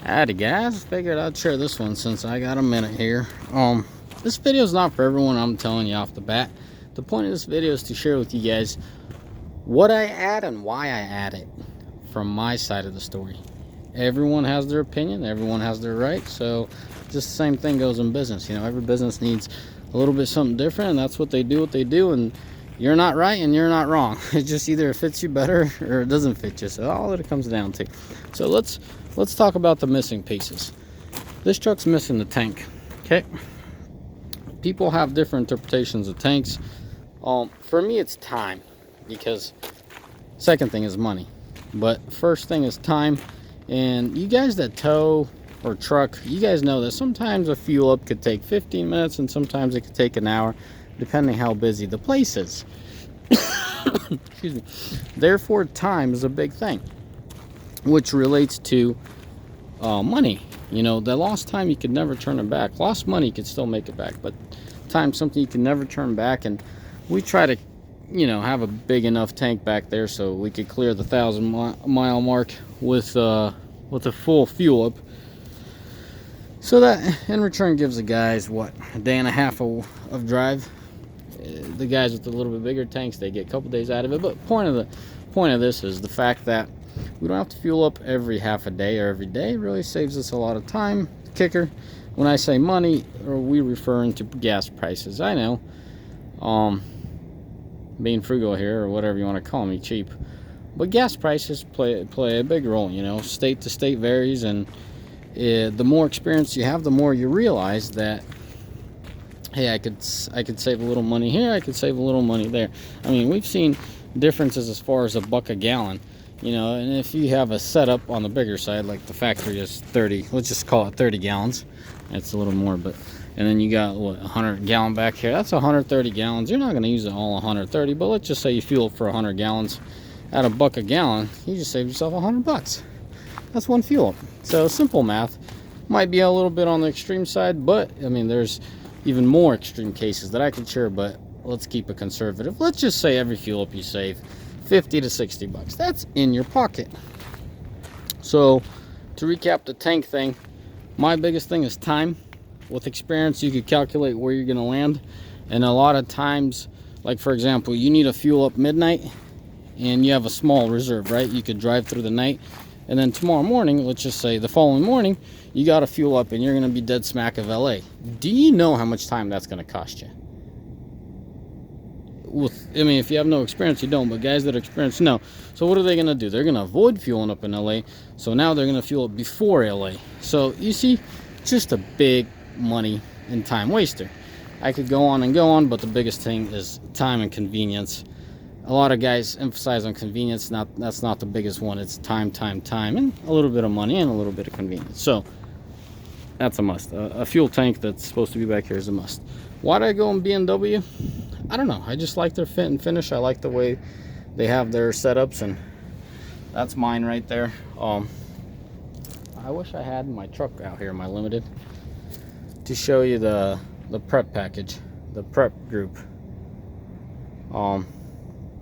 Howdy guys, figured I'd share this one since I got a minute here. This video is not for everyone, I'm telling you off the bat. The point of this video is to share with you guys what I add and why I add it from my side of the story. Everyone has their opinion, everyone has their right, so just the same thing goes in business. You know, every business needs a little bit something different, and that's what they do, and you're not right and you're not wrong. It just either fits you better or it doesn't fit you. So all that it comes down to. So let's talk about the missing pieces. This truck's missing the tank. Okay. People have different interpretations of tanks. For me, it's time, because second thing is money, but first thing is time. And you guys that tow or truck, you guys know that sometimes a fuel up could take 15 minutes and sometimes it could take an hour, depending how busy the place is. Excuse me. Therefore, time is a big thing, which relates to money. You know, the lost time, you could never turn it back. Lost money, you could still make it back, but time, something you can never turn back. And we try to, you know, have a big enough tank back there so we could clear the 1,000-mile mark with a full fuel up. So that in return gives the guys what, a day and a half of drive. The guys with the little bit bigger tanks, they get a couple days out of it. But point of this is the fact that we don't have to fuel up every half a day or every day. It really saves us a lot of time. The kicker, when I say money, we referring to gas prices. I know, being frugal here, or whatever you want to call me, cheap, but gas prices play a big role. You know, state to state varies, and the more experience you have, the more you realize that, hey, I could save a little money here, I could save a little money there. I mean, we've seen differences as far as $1 a gallon, you know. And if you have a setup on the bigger side, like the factory is 30, let's just call it 30 gallons. That's a little more, but and then you got what, 100 gallon back here. That's 130 gallons. You're not going to use it all 130, but let's just say you fuel for 100 gallons at $1 a gallon. You just saved yourself $100. That's one fuel. So simple math. Might be a little bit on the extreme side, but I mean, there's even more extreme cases that I could share, but let's keep it conservative. Let's just say every fuel up you save $50 to $60. That's in your pocket. So to recap the tank thing, my biggest thing is time. With experience, you could calculate where you're going to land, and a lot of times, like for example, you need a fuel up midnight and you have a small reserve, right? You could drive through the night, and then tomorrow morning, let's just say the following morning, you got to fuel up and you're going to be dead smack of LA. Do you know how much time that's going to cost you? I mean, if you have no experience, you don't, but guys that are experienced know. So what are they going to do? They're going to avoid fueling up in LA, so now they're going to fuel up before LA. So you see, just a big money and time waster. I could go on, but the biggest thing is time and convenience. A lot of guys emphasize on convenience. That's not the biggest one. It's time, and a little bit of money and a little bit of convenience. So that's a must. A fuel tank that's supposed to be back here is a must. Why did I go in BMW? I don't know. I just like their fit and finish. I like the way they have their setups, and that's mine right there. I wish I had my truck out here, my Limited, to show you the prep package, the prep group.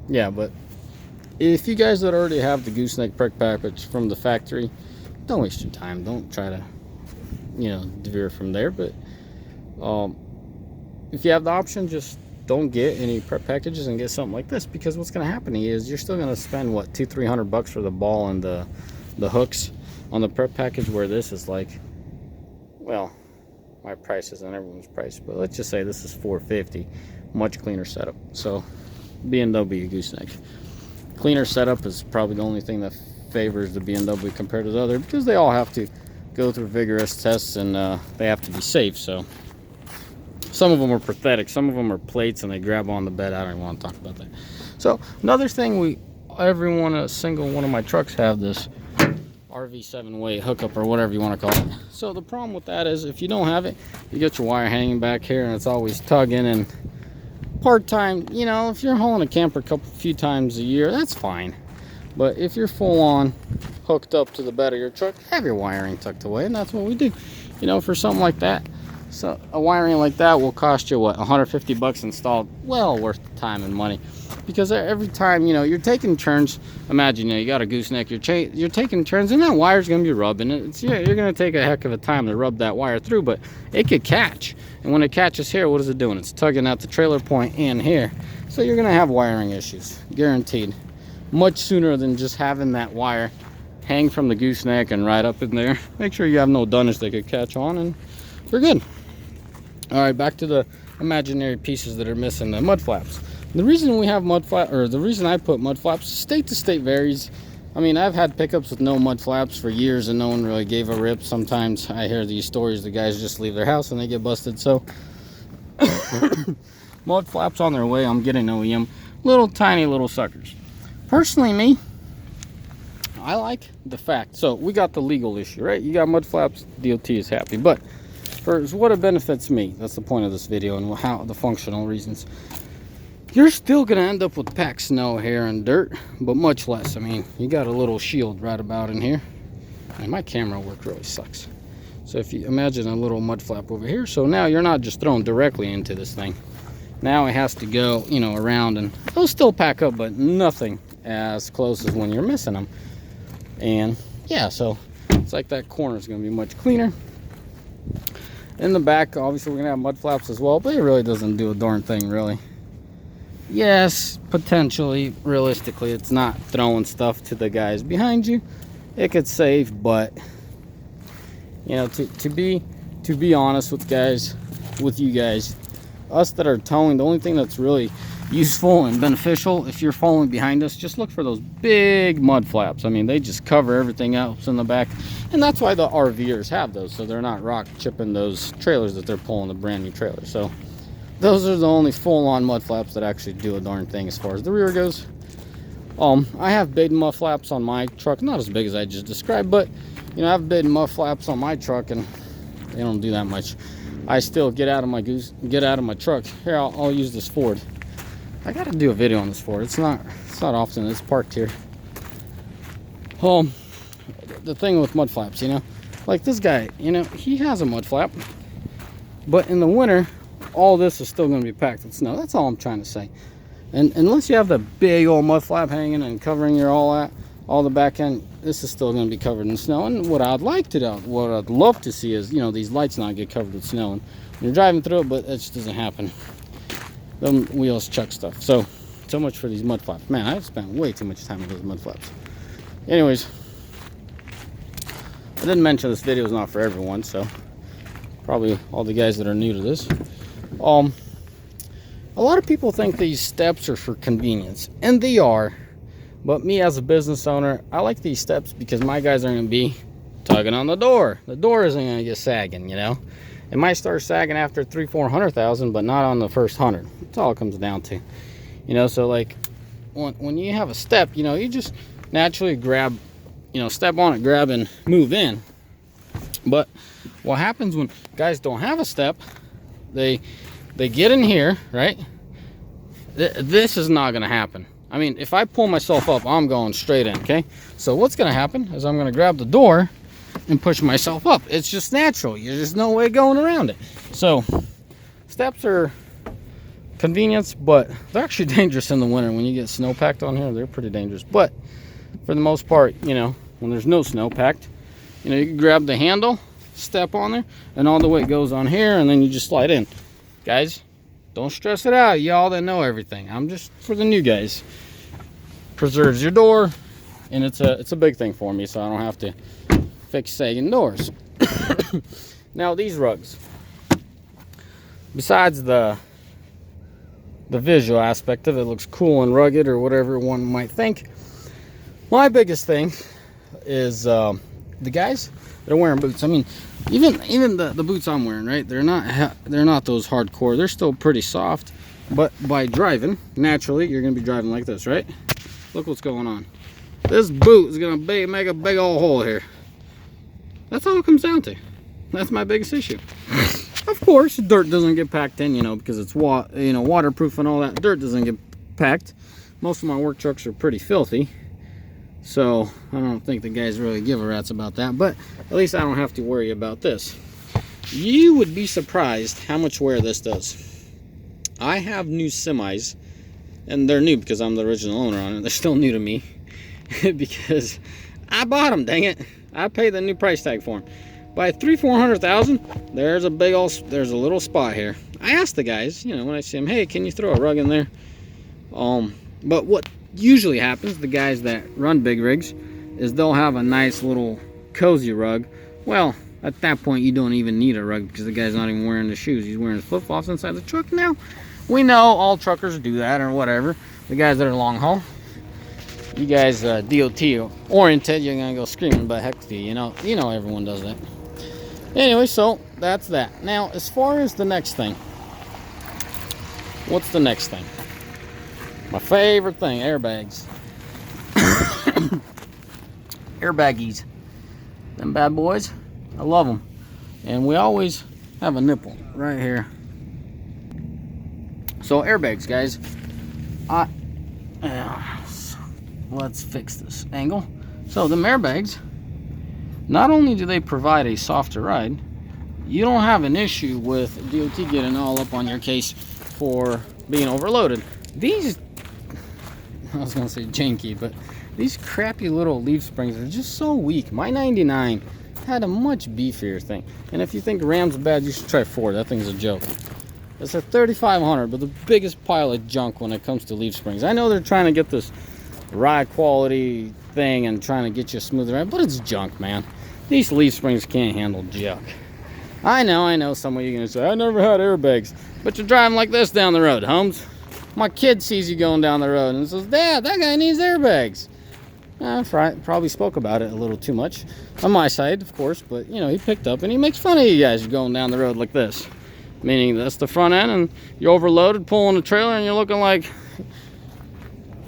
Yeah, but if you guys that already have the gooseneck prep package from the factory, don't waste your time. Don't try to, you know, veer from there. But if you have the option, just don't get any prep packages and get something like this, because what's going to happen is you're still going to spend what, $200-300 for the ball and the hooks on the prep package, where this is like, well, my price isn't everyone's price, but let's just say this is $450. Much cleaner setup. So BMW gooseneck, cleaner setup is probably the only thing that favors the BMW compared to the other, because they all have to go through vigorous tests, and they have to be safe. So some of them are pathetic, some of them are plates and they grab on the bed. I don't even want to talk about that. So another thing, every single one of my trucks have this RV 7-way hookup, or whatever you want to call it. So the problem with that is, if you don't have it, you get your wire hanging back here and it's always tugging. And part-time, you know, if you're hauling a camper a few times a year, that's fine. But if you're full on hooked up to the bed of your truck, have your wiring tucked away, and that's what we do. You know, for something like that, So a wiring like that will cost you what, 150 bucks installed. Well worth the time and money, because every time, you know, you're taking turns. Imagine, you know, you got a gooseneck, you're taking turns, and that wire's gonna be rubbing. You're gonna take a heck of a time to rub that wire through, but it could catch. And when it catches here, what is it doing? It's tugging at the trailer point in here. So you're gonna have wiring issues, guaranteed. Much sooner than just having that wire hang from the gooseneck and right up in there. Make sure you have no dunnage that could catch on, and we're good. All right, back to the imaginary pieces that are missing, the mud flaps. The reason we have mud flap, or the reason I put mud flaps, state to state varies. I mean, I've had pickups with no mud flaps for years and no one really gave a rip. Sometimes I hear these stories, the guys just leave their house and they get busted. So mud flaps on their way. I'm getting OEM, little tiny little suckers. Personally, me, I like the fact, so we got the legal issue, right? You got mud flaps, DOT is happy. But for what it benefits me, that's the point of this video, and how the functional reasons. You're still gonna end up with packed snow, hair, and dirt, but much less. I mean, you got a little shield right about in here. And my camera work really sucks. So if you imagine a little mud flap over here, so now you're not just thrown directly into this thing. Now it has to go, you know, around, and they'll still pack up, but nothing as close as when you're missing them. And yeah, so it's like that corner is gonna be much cleaner. In the back, obviously we're gonna have mud flaps as well, but it really doesn't do a darn thing, really. Yes, potentially, realistically, it's not throwing stuff to the guys behind you. It could save, but you know, to be honest with you guys, us that are towing, the only thing that's really useful and beneficial, if you're following behind us, just look for those big mud flaps. I mean, they just cover everything else in the back, and that's why the RVers have those, so they're not rock chipping those trailers that they're pulling, the brand new trailers. So those are the only full-on mud flaps that actually do a darn thing as far as the rear goes. I have big mud flaps on my truck, not as big as I just described, but you know, I have big mud flaps on my truck, and they don't do that much. I still get out of my truck. Here, I'll use this Ford. I gotta do a video on this Ford. It's not often it's parked here. The thing with mud flaps, you know, like this guy, you know, he has a mud flap, but in the winter, all this is still going to be packed with snow. That's all I'm trying to say. And unless you have the big old mud flap hanging and covering your all the back end, this is still going to be covered in snow. And what I'd love to see is, you know, these lights not get covered with snow. And you're driving through it, but it just doesn't happen. Them wheels chuck stuff. So much for these mud flaps. Man, I've spent way too much time with those mud flaps. Anyways, I didn't mention this video is not for everyone, so probably all the guys that are new to this. A lot of people think these steps are for convenience, and they are. But me as a business owner, I like these steps because my guys are going to be tugging on the door. The door isn't going to get sagging, you know. It might start sagging after 300,000-400,000, but not on the first 100. That's all it comes down to, you know. So like when you have a step, you know, you just naturally grab, you know, step on it, grab and move in. But what happens when guys don't have a step, they get in here, right? This is not going to happen. I mean, if I pull myself up, I'm going straight in, okay? So what's going to happen is I'm going to grab the door and push myself up. It's just natural. There's no way going around it. So steps are convenience, but they're actually dangerous in the winter. When you get snow packed on here, they're pretty dangerous. But for the most part, you know, when there's no snow packed, you know, you can grab the handle, step on there, and all the way it goes on here, and then you just slide in. Guys, don't stress it out, y'all that know everything. I'm just for the new guys. Preserves your door, and it's a big thing for me, so I don't have to fix sagging doors. Now these rugs, besides the visual aspect of it, looks cool and rugged or whatever one might think, my biggest thing is the guys that are wearing boots. I mean, even the boots I'm wearing, right? They're not those hardcore. They're still pretty soft, but by driving, naturally, you're gonna be driving like this, right? Look what's going on. This boot is gonna make a big old hole here. That's all it comes down to. That's my biggest issue. Of course, dirt doesn't get packed in, you know, because it's waterproof and all that. Dirt doesn't get packed. Most of my work trucks are pretty filthy, so I don't think the guys really give a rat's about that. But at least I don't have to worry about this. You would be surprised how much wear this does. I have new semis, and they're new because I'm the original owner on it. They're still new to me because I bought them, dang it. I paid the new price tag for them. By 300,000-400,000, there's a little spot here. I asked the guys, you know, when I see them, hey, can you throw a rug in there? But what usually happens, the guys that run big rigs, is they'll have a nice little cozy rug. Well, at that point, you don't even need a rug because the guy's not even wearing the shoes. He's wearing his flip-flops inside the truck now. We know all truckers do that or whatever. The guys that are long haul. You guys DOT oriented, you're gonna go screaming, but heck to you. You know everyone does that. Anyway, so that's that. Now, as far as the next thing, what's the next thing? My favorite thing, airbags. Airbaggies. Them bad boys, I love them. And we always have a nipple right here. So airbags, guys. Let's fix this angle. So the airbags, not only do they provide a softer ride, you don't have an issue with DOT getting all up on your case for being overloaded. These, I was gonna say janky, but these crappy little leaf springs are just so weak. My 99 had a much beefier thing. And if you think Ram's bad, you should try Ford. That thing's a joke. It's a 3500, but the biggest pile of junk when it comes to leaf springs. I know they're trying to get this ride quality thing and trying to get you a smoother ride, but it's junk, man. These leaf springs can't handle junk. I know some of you are gonna say, I never had airbags, but you're driving like this down the road, Holmes. My kid sees you going down the road and says, Dad, that guy needs airbags. I probably spoke about it a little too much on my side, of course, but you know, he picked up and he makes fun of you guys going down the road like this. Meaning that's the front end and you're overloaded pulling a trailer and you're looking like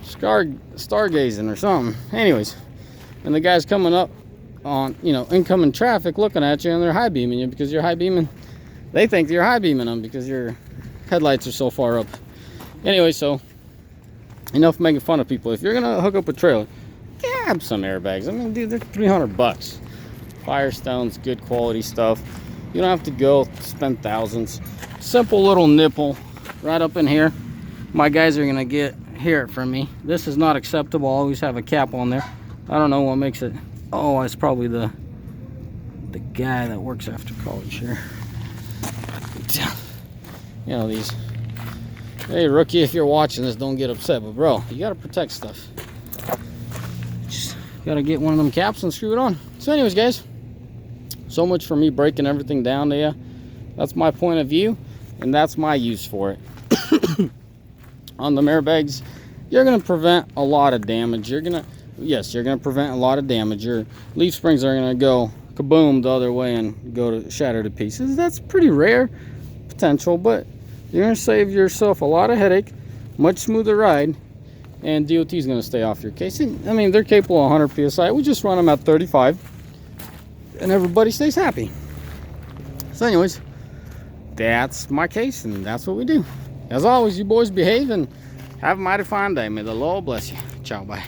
stargazing or something. Anyways, and the guy's coming up on, you know, incoming traffic looking at you and they're high beaming you because you're high beaming. They think you're high beaming them because your headlights are so far up. Anyway, so enough making fun of people. If you're gonna hook up a trailer, grab some airbags. I mean, dude, they're $300. Firestone's good quality stuff. You don't have to go spend thousands. Simple little nipple right up in here. My guys are gonna hear it from me. This is not acceptable. I always have a cap on there. I don't know what makes it. Oh, it's probably the guy that works after college here. You know, these. Hey, rookie, if you're watching this, don't get upset. But bro, you gotta protect stuff. Just gotta get one of them caps and screw it on. So anyways, guys, so much for me breaking everything down to you. That's my point of view, and that's my use for it. On the airbags, you're gonna prevent a lot of damage. You're gonna prevent a lot of damage. Your leaf springs are gonna go kaboom the other way and go to shatter to pieces. That's pretty rare potential, but you're gonna save yourself a lot of headache, much smoother ride, and DOT is gonna stay off your case. I mean, they're capable of 100 psi. We just run them at 35, and everybody stays happy. So, anyways, that's my case, and that's what we do. As always, you boys behave and have a mighty fine day. May the Lord bless you. Ciao, bye.